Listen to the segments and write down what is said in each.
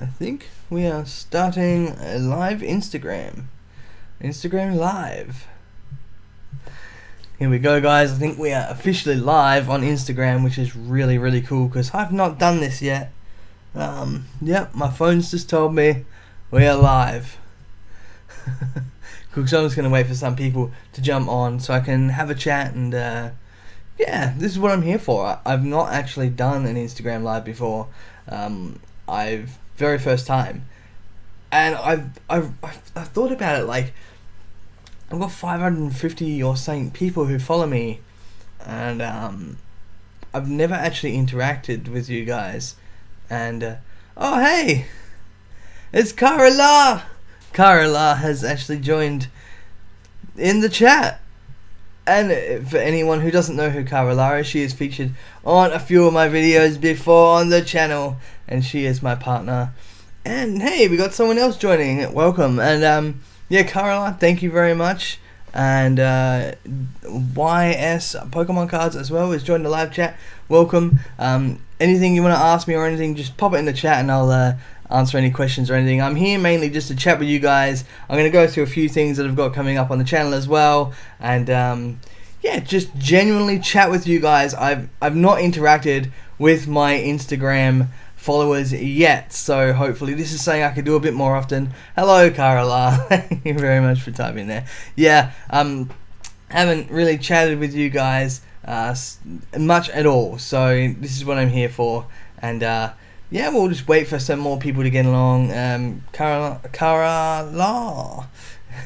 I think we are starting a live Instagram Live. Here we go, guys. I think we are officially live on Instagram, which is really, really cool because I've not done this yet. Yep, my phone's just told me we are live. Because I'm just going to wait for some people to jump on so I can have a chat and yeah, this is what I'm here for. I've not actually done an Instagram live before. Very first time, and I've thought about it. Like, I've got 550 or something people who follow me, and I've never actually interacted with you guys. And oh hey, it's Carla. Carla has actually joined in the chat. And for anyone who doesn't know who Carla is, she is featured on a few of my videos before on the channel, and she is my partner. And hey, we got someone else joining. Welcome. And yeah, Carla, thank you very much. And YS Pokemon Cards as well is joining the live chat. Welcome. Anything you want to ask me or anything, just pop it in the chat and I'll answer any questions or anything. I'm here mainly just to chat with you guys. I'm going to go through a few things that I've got coming up on the channel as well, and yeah, just genuinely chat with you guys. I've not interacted with my Instagram followers yet, so hopefully this is something I could do a bit more often. Hello, Carla. Thank you very much for typing there. Yeah, haven't really chatted with you guys much at all, so this is what I'm here for. And yeah, we'll just wait for some more people to get along. Carla,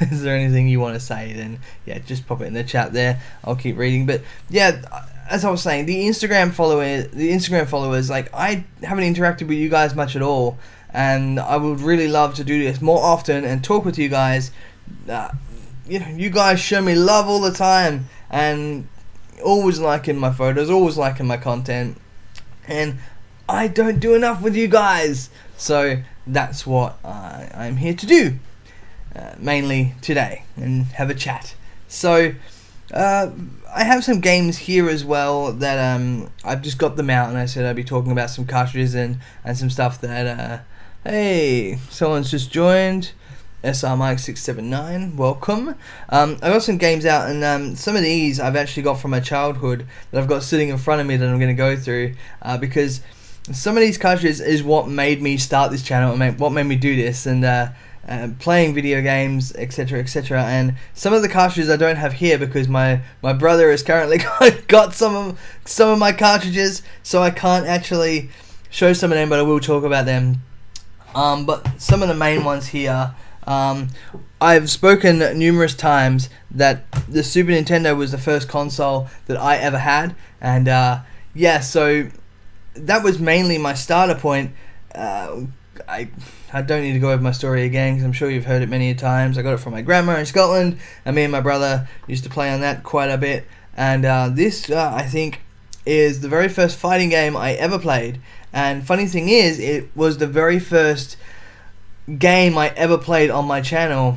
is there anything you want to say? Then yeah, just pop it in the chat there. I'll keep reading. But yeah, as I was saying, the Instagram followers, like, I haven't interacted with you guys much at all, and I would really love to do this more often and talk with you guys. You know, you guys show me love all the time, and always liking my photos, always liking my content, and I don't do enough with you guys, so that's what I'm here to do, mainly today, and have a chat. So I have some games here as well that I've just got them out, and I said I'd be talking about some cartridges and some stuff that hey, someone's just joined. SR Mike 679, welcome. I got some games out, and some of these I've actually got from my childhood that I've got sitting in front of me that I'm going to go through, because some of these cartridges is what made me start this channel, and what made me do this, and playing video games, etc, etc. And some of the cartridges I don't have here because my brother has currently got some of my cartridges, so I can't actually show some of them, but I will talk about them. But some of the main ones here, I've spoken numerous times that the Super Nintendo was the first console that I ever had, and yeah, so that was mainly my starter point. I don't need to go over my story again because I'm sure you've heard it many times. I got it from my grandma in Scotland, and me and my brother used to play on that quite a bit. And this, I think, is the very first fighting game I ever played. And funny thing is, it was the very first game I ever played on my channel.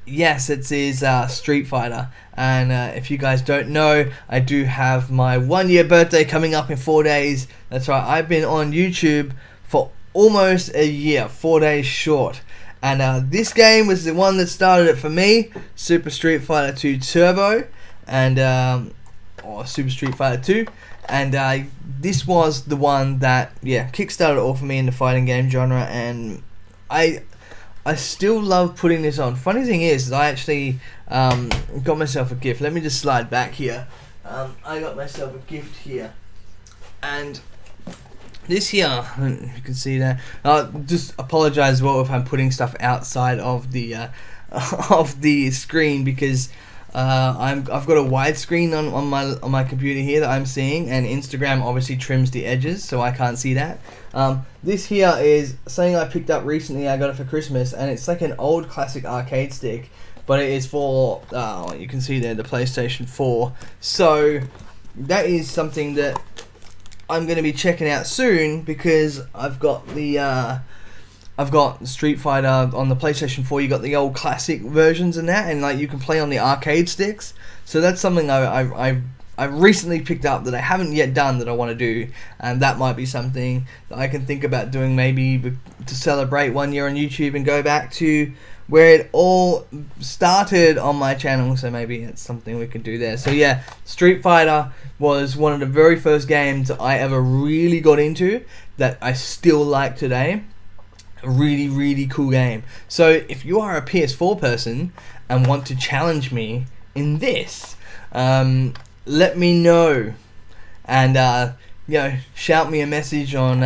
Yes, it is Street Fighter. And if you guys don't know, I do have my 1-year birthday coming up in 4 days. That's right, I've been on YouTube for almost a year, 4 days short. And this game was the one that started it for me, Super Street Fighter 2 Turbo, and or Super Street Fighter 2. And this was the one that, yeah, kickstarted it all for me in the fighting game genre. And I still love putting this on. Funny thing is, I actually got myself a gift. Let me just slide back here. I got myself a gift here, and this here, you can see that. Just apologize as well if I'm putting stuff outside of the screen, because I've got a widescreen on my computer here that I'm seeing, and Instagram obviously trims the edges, so I can't see that. This here is something I picked up recently. I got it for Christmas, and it's like an old classic arcade stick, but it is for, you can see there, the PlayStation 4. So that is something that I'm going to be checking out soon, because I've got Street Fighter on the PlayStation 4. You got the old classic versions and that, and like you can play on the arcade sticks. So that's something I I recently picked up that I haven't yet done that I want to do, and that might be something that I can think about doing maybe to celebrate 1 year on YouTube and go back to where it all started on my channel. So maybe it's something we can do there. So yeah, Street Fighter was one of the very first games I ever really got into that I still like today. A really, really cool game. So if you are a PS4 person and want to challenge me in this, let me know, and shout me a message on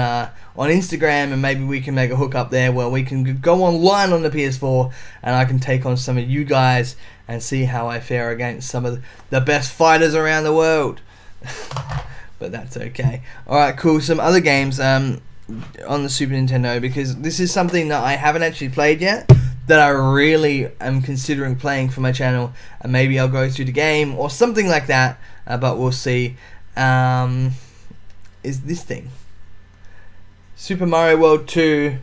Instagram, and maybe we can make a hook up there where we can go online on the PS4 and I can take on some of you guys and see how I fare against some of the best fighters around the world. But that's okay. Alright, cool. Some other games on the Super Nintendo, because this is something that I haven't actually played yet, that I really am considering playing for my channel, and maybe I'll go through the game or something like that, but we'll see. Is this thing Super Mario World 2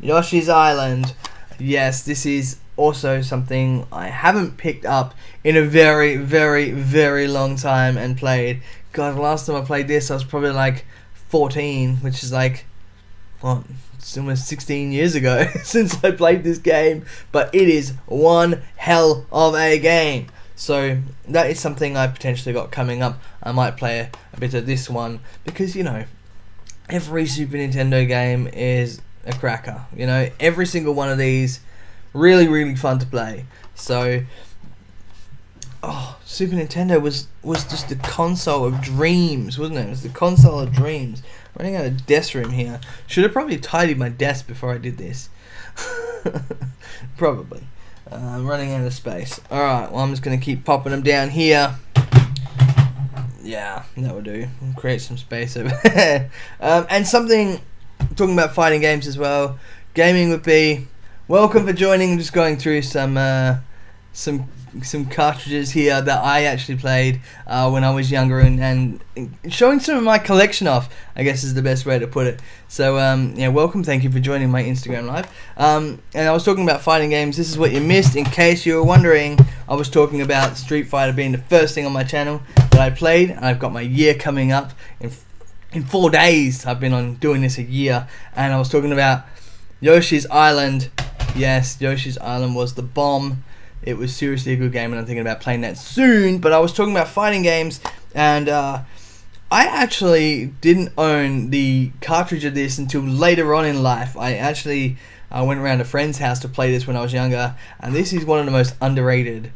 Yoshi's Island. Yes, this is also something I haven't picked up in a very, very, very long time and played. God, the last time I played this I was probably like 14, which is like, what, it's almost 16 years ago since I played this game, but it is one hell of a game. So that is something I potentially got coming up. I might play a bit of this one, because, you know, every Super Nintendo game is a cracker. You know, every single one of these, really, really fun to play. So, Super Nintendo was just the console of dreams, wasn't it? It was the console of dreams. Running out of desk room here. Should have probably tidied my desk before I did this. Probably. I'm running out of space. Alright, well, I'm just going to keep popping them down here. Yeah, that will do. Create some space over there. And something, talking about fighting games as well, gaming would be, welcome for joining. I'm just going through some cartridges here that I actually played when I was younger, and showing some of my collection off, I guess, is the best way to put it. So yeah, welcome, thank you for joining my Instagram live. And I was talking about fighting games. This is what you missed. In case you were wondering, I was talking about Street Fighter being the first thing on my channel that I played, and I've got my year coming up in 4 days. I've been on doing this a year, and I was talking about Yoshi's Island. Yes, Yoshi's Island was the bomb. It was seriously a good game, and I'm thinking about playing that soon. But I was talking about fighting games, and I actually didn't own the cartridge of this until later on in life. I actually went around a friend's house to play this when I was younger, and this is one of the most underrated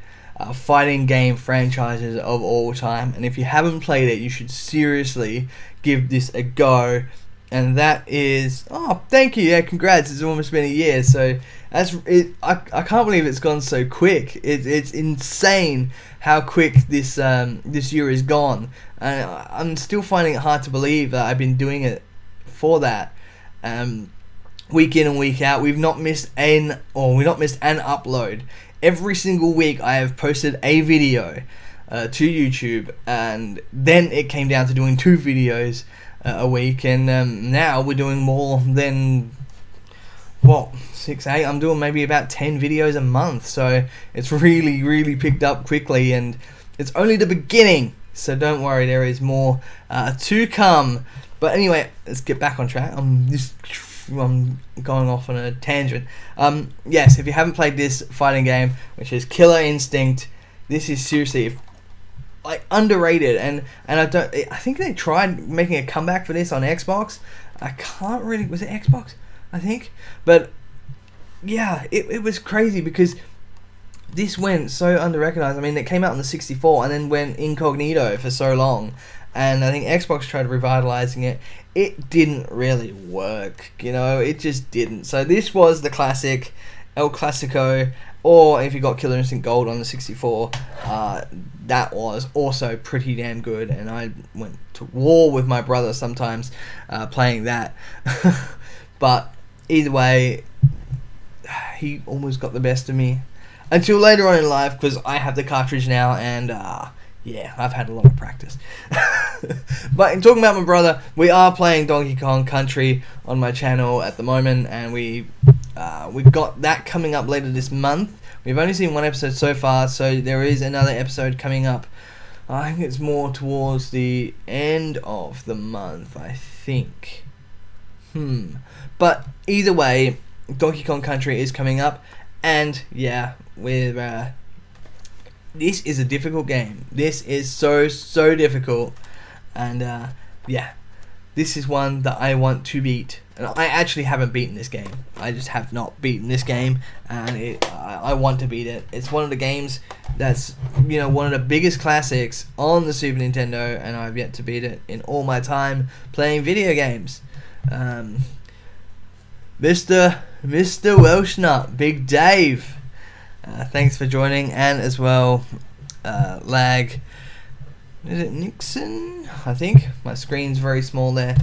fighting game franchises of all time. And if you haven't played it, you should seriously give this a go. And that is, oh, thank you, yeah, congrats, it's almost been a year, so that's it. I can't believe it's gone so quick. It's insane how quick this year is gone, and I'm still finding it hard to believe that I've been doing it for that, week in and week out. We've not missed an upload. Every single week I have posted a video to YouTube, and then it came down to doing 2 videos a week, and now we're doing more than, what, 6, 8? I'm doing maybe about 10 videos a month, so it's really, really picked up quickly, and it's only the beginning, so don't worry, there is more to come. But anyway, let's get back on track. I'm going off on a tangent. Yes, if you haven't played this fighting game, which is Killer Instinct, this is seriously like underrated, and I think they tried making a comeback for this on Xbox. I can't really, was it Xbox? I think. But yeah, it was crazy because this went so under-recognized. I mean, it came out on the 64 and then went incognito for so long, and I think Xbox tried revitalizing it. It didn't really work, you know, it just didn't. So this was the classic, El Clasico, or if you got Killer Instinct Gold on the 64, that was also pretty damn good, and I went to war with my brother sometimes playing that. But either way, he almost got the best of me until later on in life, because I have the cartridge now, and yeah, I've had a lot of practice. But in talking about my brother, we are playing Donkey Kong Country on my channel at the moment, and we've got that coming up later this month. We've only seen 1 episode so far, so there is another episode coming up I think it's more towards the end of the month, I think. But either way, Donkey Kong Country is coming up, and yeah, this is a difficult game. This is so difficult, and yeah, this is one that I want to beat. And I actually haven't beaten this game. I just have not beaten this game, and I want to beat it. It's one of the games that's, one of the biggest classics on the Super Nintendo, and I've yet to beat it in all my time playing video games. Mr. Welsh Big Dave, thanks for joining, and as well, Lag. Is it Nixon? I think my screen's very small there.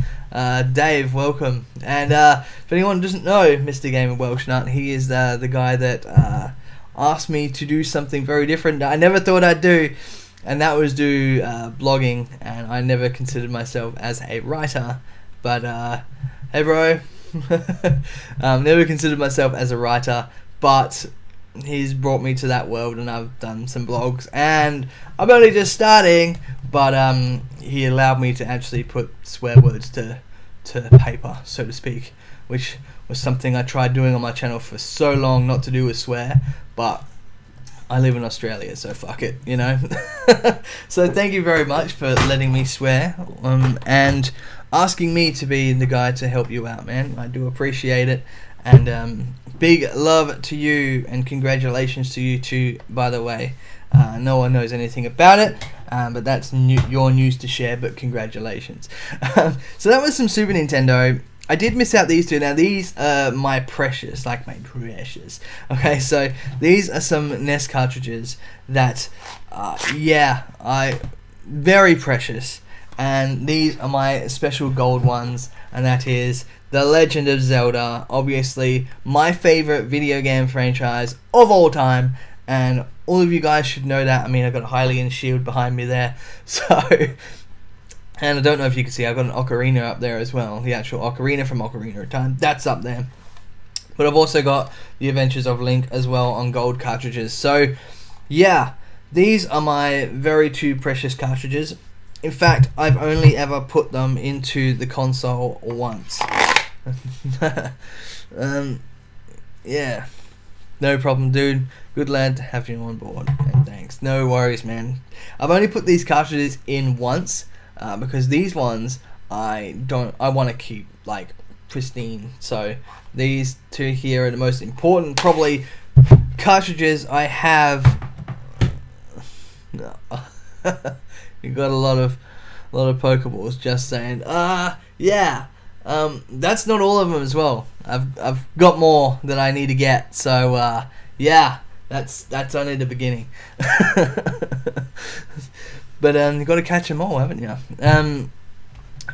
Dave, welcome. And if anyone doesn't know Mr. Gamer Welsh, he is the guy that asked me to do something very different that I never thought I'd do, and that was do blogging. And I never considered myself as a writer, but hey, bro, never considered myself as a writer, but he's brought me to that world, and I've done some blogs, and I'm only just starting, but he allowed me to actually put swear words to paper, so to speak, which was something I tried doing on my channel for so long, not to do with swear, but I live in Australia, so fuck it, So thank you very much for letting me swear, and asking me to be the guy to help you out, man. I do appreciate it. And big love to you, and congratulations to you too, by the way. No one knows anything about it, but that's your news to share, but congratulations. So that was some Super Nintendo. I did miss out these two. Now these are my precious. Okay, so these are some NES cartridges that, very precious. And these are my special gold ones, and that is The Legend of Zelda, obviously my favorite video game franchise of all time, and all of you guys should know that. I mean, I've got a Hylian shield behind me there, so, and I don't know if you can see, I've got an ocarina up there as well, the actual ocarina from Ocarina of Time, that's up there. But I've also got The Adventures of Link as well on gold cartridges, so yeah, these are my very two precious cartridges. In fact, I've only ever put them into the console once. Yeah. No problem, dude. Good lad to have you on board. And thanks. No worries, man. I've only put these cartridges in once, because these ones I want to keep, pristine. So these two here are the most important, probably, cartridges I have. No. You got a lot of Pokeballs, just saying. Yeah. That's not all of them as well. I've got more that I need to get. So yeah, that's only the beginning. But you got to catch them all, haven't you?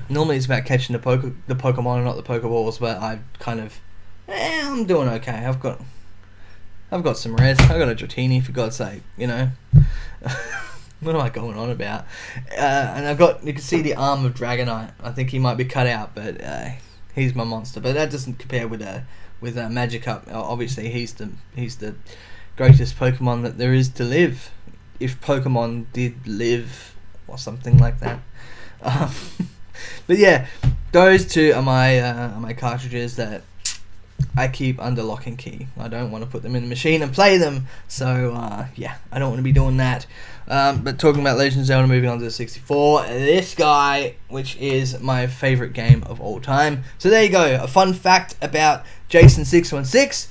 Normally it's about catching the Pokemon and not the Pokeballs, but I kind of, I'm doing okay. I've got some rares. I've got a Dratini, for God's sake, What am I going on about? And you can see the arm of Dragonite. I think he might be cut out, but he's my monster. But that doesn't compare with Magikarp. Obviously, he's the greatest Pokemon that there is to live. If Pokemon did live, or something like that. But yeah, those two are my cartridges that I keep under lock and key. I don't want to put them in the machine and play them, so yeah, I don't want to be doing that. But talking about Legend of Zelda, moving on to the 64, this guy, which is my favourite game of all time. So there you go, a fun fact about Jason616,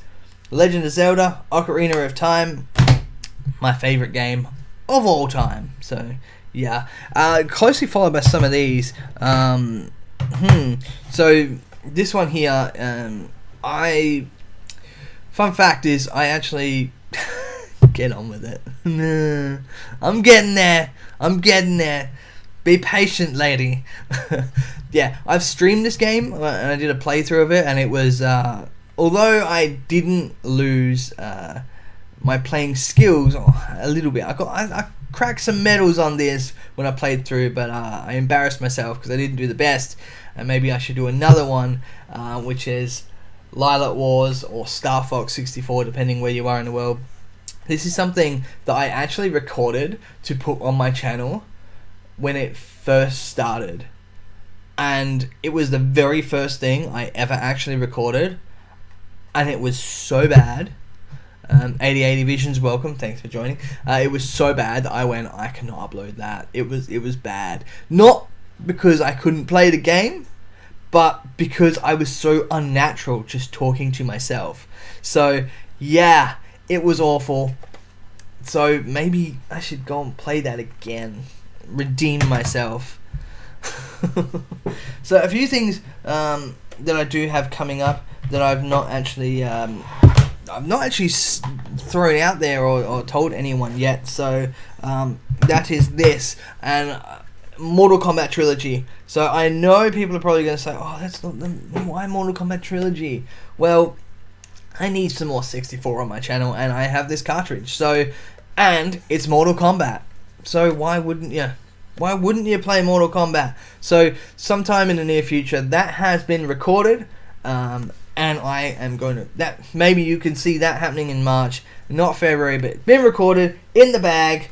Legend of Zelda, Ocarina of Time, my favourite game of all time. So yeah, closely followed by some of these. So this one here, fun fact is, I actually get on with it. I'm getting there. Be patient, lady. Yeah, I've streamed this game, and I did a playthrough of it, and it was, although I didn't lose my playing skills a little bit, I cracked some medals on this when I played through, but I embarrassed myself because I didn't do the best, and maybe I should do another one, which is Lilac Wars or Star Fox 64, depending where you are in the world. This is something that I actually recorded to put on my channel when it first started. And it was the very first thing I ever actually recorded. And it was so bad. 8080 Visions, welcome. Thanks for joining. It was so bad that I went, I cannot upload that. It was bad. Not because I couldn't play the game, but because I was so unnatural just talking to myself. So, yeah, it was awful. So, maybe I should go and play that again. Redeem myself. So, a few things that I do have coming up that I've not actually thrown out there or told anyone yet. So, that is this. And Mortal Kombat Trilogy. So I know people are probably going to say, oh, that's not why Mortal Kombat Trilogy? Well, I need some more 64 on my channel, and I have this cartridge. So, and it's Mortal Kombat. So why wouldn't you? Why wouldn't you play Mortal Kombat? So sometime in the near future, that has been recorded, and I am going to maybe you can see that happening in March, not February, but it's been recorded, in the bag.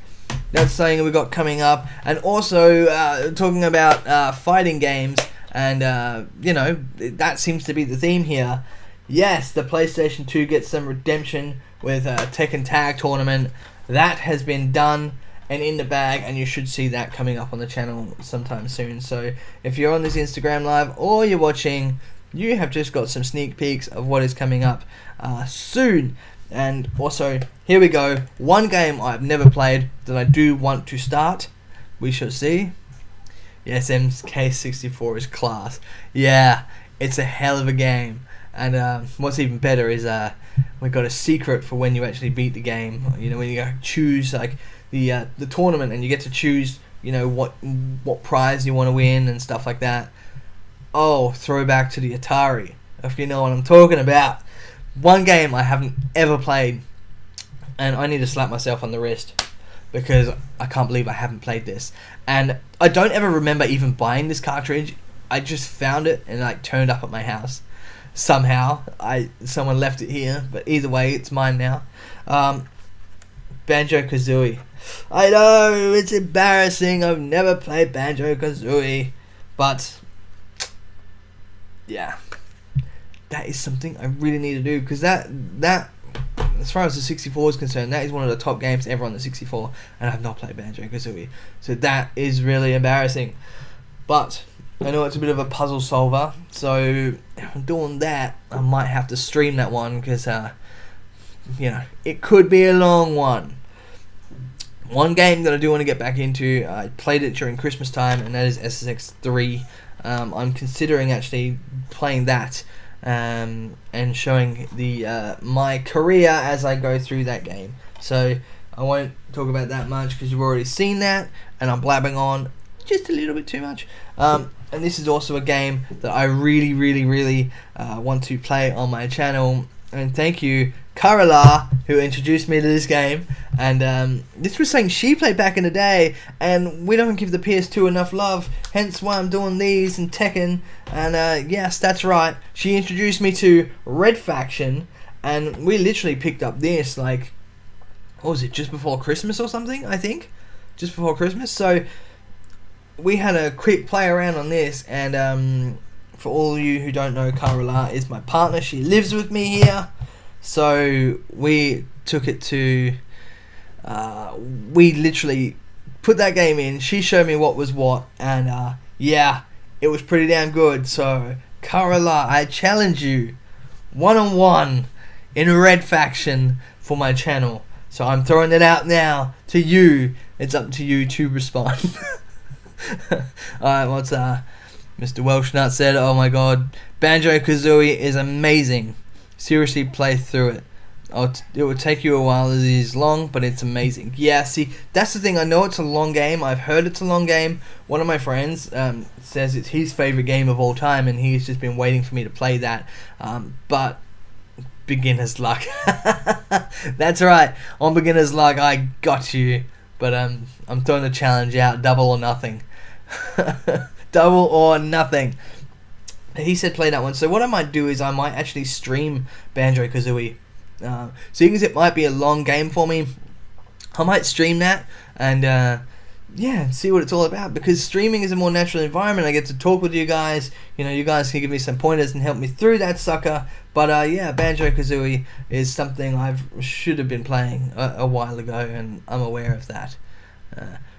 That's something we got coming up. And also talking about fighting games, and that seems to be the theme here. Yes, the PlayStation 2 gets some redemption with Tekken Tag Tournament. That has been done and in the bag, and you should see that coming up on the channel sometime soon. So if you're on this Instagram live or you're watching, you have just got some sneak peeks of what is coming up soon. And also, here we go. One game I've never played that I do want to start. We shall see. Yes, MK64 is class. Yeah, it's a hell of a game. And what's even better is we got a secret for when you actually beat the game. You know, when you go choose like the tournament, and you get to choose, you know, what prize you want to win and stuff like that. Oh, throwback to the Atari, if you know what I'm talking about. One game I haven't ever played, and I need to slap myself on the wrist because I can't believe I haven't played this. And I don't ever remember even buying this cartridge. I just found it and like turned up at my house somehow. Someone left it here, but either way, it's mine now. Banjo-Kazooie. I know, it's embarrassing. I've never played Banjo-Kazooie, but yeah. That is something I really need to do, because that as far as the 64 is concerned, that is one of the top games ever on the 64, and I've not played Banjo-Kazooie. So that is really embarrassing. But I know it's a bit of a puzzle solver, so if I'm doing that, I might have to stream that one, because it could be a long one. One game that I do want to get back into, I played it during Christmas time, and that is SSX3. I'm considering actually playing that. And showing my career as I go through that game. So I won't talk about that much because you've already seen that, and I'm blabbing on just a little bit too much. And this is also a game that I really, really, really want to play on my channel. And thank you, Carla, who introduced me to this game. And this was something she played back in the day, and we don't give the PS2 enough love, hence why I'm doing these and Tekken. And yes, that's right, she introduced me to Red Faction, and we literally picked up this, like, what was it, just before Christmas or something, I think? Just before Christmas. So we had a quick play around on this, and for all of you who don't know, Carla is my partner. She lives with me here. So we took it to, we literally put that game in. She showed me what was what, and yeah, it was pretty damn good. So Carla, I challenge you one-on-one in Red Faction for my channel. So I'm throwing it out now to you. It's up to you to respond. Alright, what's Mr. Welchnut said, oh my god, Banjo-Kazooie is amazing. Seriously, play through it. It will take you a while as it is long, but it's amazing. Yeah, see, that's the thing. I know it's a long game. I've heard it's a long game. One of my friends says it's his favourite game of all time, and he's just been waiting for me to play that. But beginner's luck. That's right. On beginner's luck, I got you. But I'm throwing the challenge out. Double or nothing. Double or nothing. He said play that one. So what I might do is I might actually stream Banjo-Kazooie seeing as it might be a long game for me, I might stream that and yeah, see what it's all about, because streaming is a more natural environment. I get to talk with you guys. You know, you guys can give me some pointers and help me through that sucker. But yeah, Banjo-Kazooie is something I should have been playing a while ago, and I'm aware of that.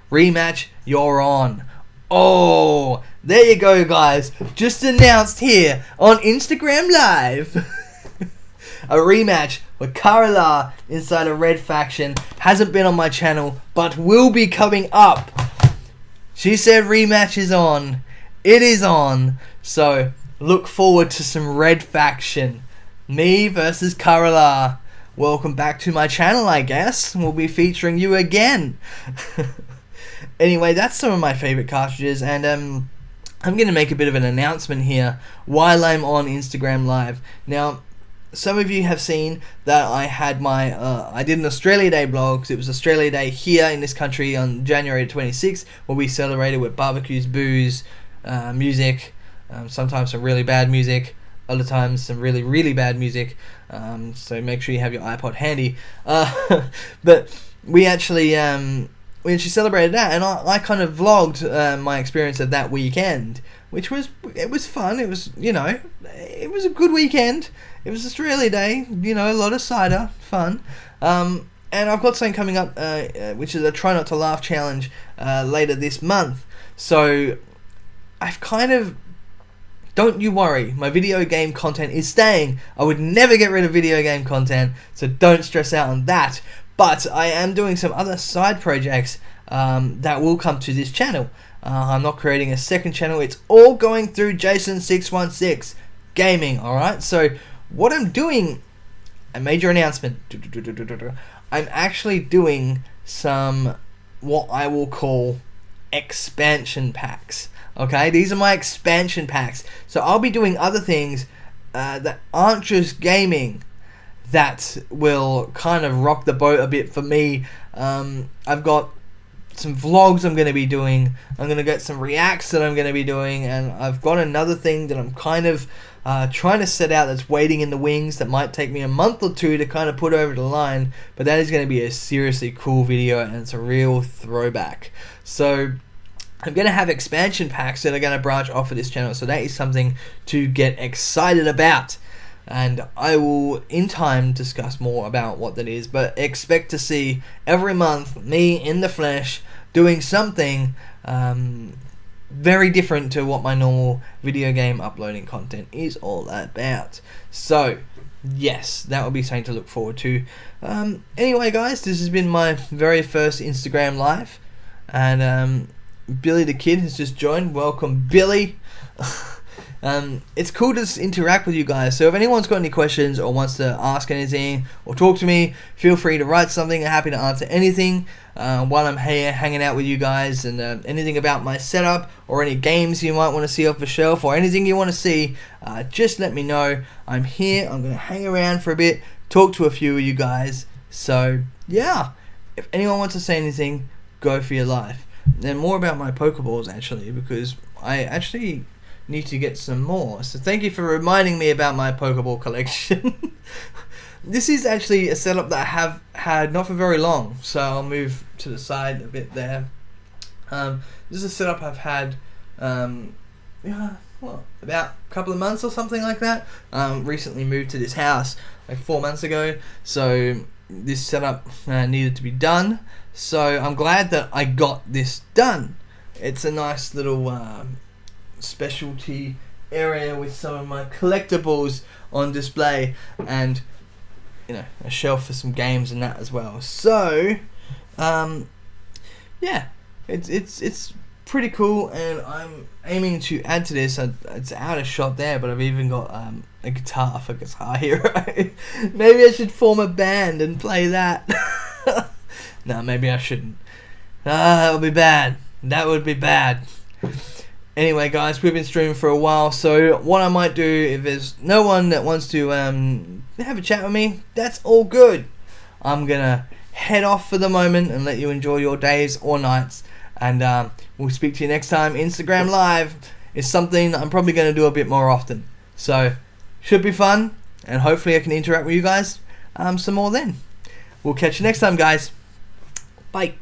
Rematch, you're on. Oh, there you go, guys. Just announced here on Instagram Live. A rematch with Cartridge inside a red faction. Hasn't been on my channel, but will be coming up. She said rematch is on. It is on. So look forward to some red faction. Me versus Cartridge. Welcome back to my channel, I guess. We'll be featuring you again. Anyway, that's some of my favorite cartridges, and I'm going to make a bit of an announcement here while I'm on Instagram Live. Now, some of you have seen that I had my I did an Australia Day vlog, because it was Australia Day here in this country on January 26th, where we celebrated with barbecues, booze, music, sometimes some really bad music, other times some really, really bad music, so make sure you have your iPod handy. But we actually celebrated that, and I kind of vlogged my experience of that weekend, which was fun. It was, you know, it was a good weekend. It was Australia Day, you know, a lot of cider, fun. And I've got something coming up, which is a Try Not to Laugh challenge later this month. So I've kind of, don't you worry, my video game content is staying. I would never get rid of video game content, so don't stress out on that. But I am doing some other side projects that will come to this channel. I'm not creating a second channel. It's all going through Jason616 Gaming, alright? So what I'm doing, a major announcement, I'm actually doing some, what I will call, expansion packs. Okay, these are my expansion packs. So I'll be doing other things that aren't just gaming, that will kind of rock the boat a bit for me. I've got some vlogs I'm going to be doing. I'm going to get some reacts that I'm going to be doing, and I've got another thing that I'm kind of trying to set out that's waiting in the wings, that might take me a month or two to kind of put over the line, but that is going to be a seriously cool video, and it's a real throwback. So I'm going to have expansion packs that are going to branch off of this channel, so that is something to get excited about. And I will, in time, discuss more about what that is, but expect to see every month me in the flesh doing something very different to what my normal video game uploading content is all about. So yes, that will be something to look forward to. Anyway, guys, this has been my very first Instagram Live, and Billy the Kid has just joined. Welcome, Billy. It's cool to interact with you guys, so if anyone's got any questions or wants to ask anything or talk to me, feel free to write something. I'm happy to answer anything while I'm here hanging out with you guys, and anything about my setup or any games you might want to see off the shelf or anything you want to see, just let me know. I'm here. I'm going to hang around for a bit, talk to a few of you guys. So yeah, if anyone wants to say anything, go for your life. Then more about my Pokeballs, actually, because I actually need to get some more. So thank you for reminding me about my Pokeball collection. This is actually a setup that I have had not for very long, so I'll move to the side a bit there. This is a setup I've had about a couple of months or something like that. Recently moved to this house like 4 months ago, so this setup needed to be done. So I'm glad that I got this done. It's a nice little specialty area with some of my collectibles on display, and you know, a shelf for some games and that as well. So yeah, it's pretty cool, and I'm aiming to add to this. It's out of shot there, but I've even got a guitar for Guitar Hero. Maybe I should form a band and play that. No, maybe I shouldn't. That would be bad. That would be bad. Anyway, guys, we've been streaming for a while, so what I might do, if there's no one that wants to have a chat with me, that's all good. I'm gonna head off for the moment and let you enjoy your days or nights, and we'll speak to you next time. Instagram Live is something that I'm probably going to do a bit more often, so should be fun, and hopefully I can interact with you guys. some more then. We'll catch you next time, guys. Bye.